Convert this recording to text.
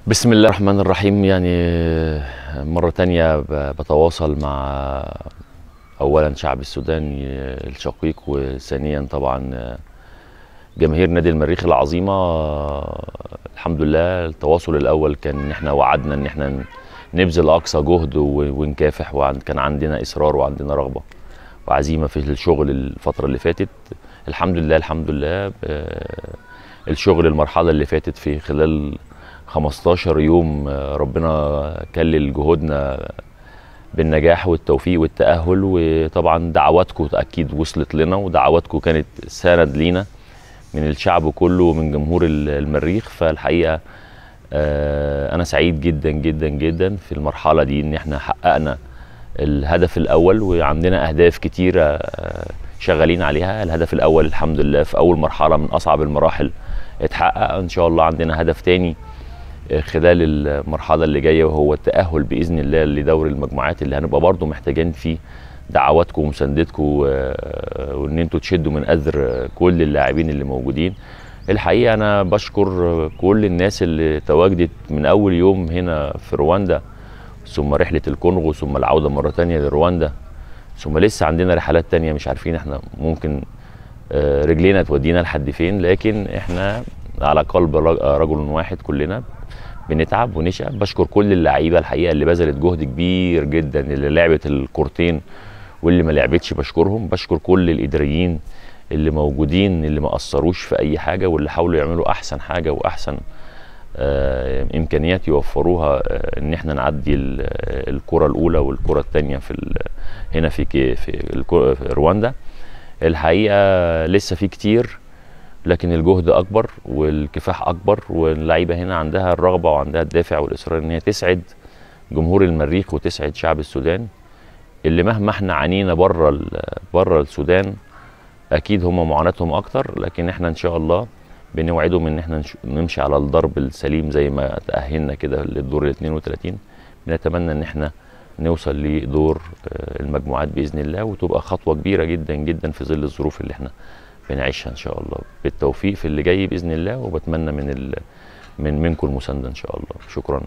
بسم الله الرحمن الرحيم. يعني مرة تانية بتواصل مع أولا شعب السودان الشقيق، وثانيا طبعا جماهير نادي المريخ العظيمة. الحمد لله التواصل الأول كان إن احنا وعدنا إن احنا نبذل أقصى جهد ونكافح، وكان عندنا إصرار وعندنا رغبة وعزيمة في الشغل الفترة اللي فاتت. الحمد لله الحمد لله. الشغل المرحلة اللي فاتت في خلال 15 يوم ربنا كلل جهودنا بالنجاح والتوفيق والتأهل، وطبعا دعواتكم أكيد وصلت لنا، ودعواتكم كانت سند لينا من الشعب كله ومن جمهور المريخ. فالحقيقة أنا سعيد جدا جدا جدا في المرحلة دي إن احنا حققنا الهدف الأول، وعندنا أهداف كتيرة شغالين عليها. الهدف الأول الحمد لله في أول مرحلة من أصعب المراحل اتحقق. إن شاء الله عندنا هدف تاني خلال المرحلة اللي جاية، وهو التأهل بإذن الله لدور المجموعات، اللي هنبقى برضو محتاجين فيه دعواتكم ومساندتكم، وإن انتوا تشدوا من أذر كل اللاعبين اللي موجودين. الحقيقة أنا بشكر كل الناس اللي تواجدت من أول يوم هنا في رواندا، ثم رحلة الكونغو، ثم العودة مرة تانية لرواندا، ثم لسه عندنا رحلات تانية مش عارفين احنا ممكن رجلينا تودينا لحد فين، لكن احنا على قلب رجل واحد كلنا بنتعب ونشقى. بشكر كل اللعيبه الحقيقه اللي بذلت جهد كبير جدا، اللي لعبت الكورتين واللي ما لعبتش بشكرهم. بشكر كل الاداريين اللي موجودين، اللي ما قصروش في اي حاجه، واللي حاولوا يعملوا احسن حاجه واحسن امكانيات يوفروها ان احنا نعدي الكره الاولى والكره الثانيه هنا في رواندا. الحقيقه لسه في كتير، لكن الجهد اكبر والكفاح اكبر، واللعيبه هنا عندها الرغبه وعندها الدافع والاصرار ان هي تسعد جمهور المريخ وتسعد شعب السودان، اللي مهما احنا عانينا بره السودان اكيد هم معاناتهم اكتر، لكن احنا ان شاء الله بنوعدهم ان احنا نمشي على الضرب السليم زي ما تاهلنا كده للدور ال 32. بنتمنى ان احنا نوصل لدور المجموعات باذن الله، وتبقى خطوه كبيره جدا جدا في ظل الظروف اللي احنا بنعيشها. ان شاء الله بالتوفيق في اللي جاي باذن الله، وبتمنى منكم المسانده ان شاء الله. شكرا.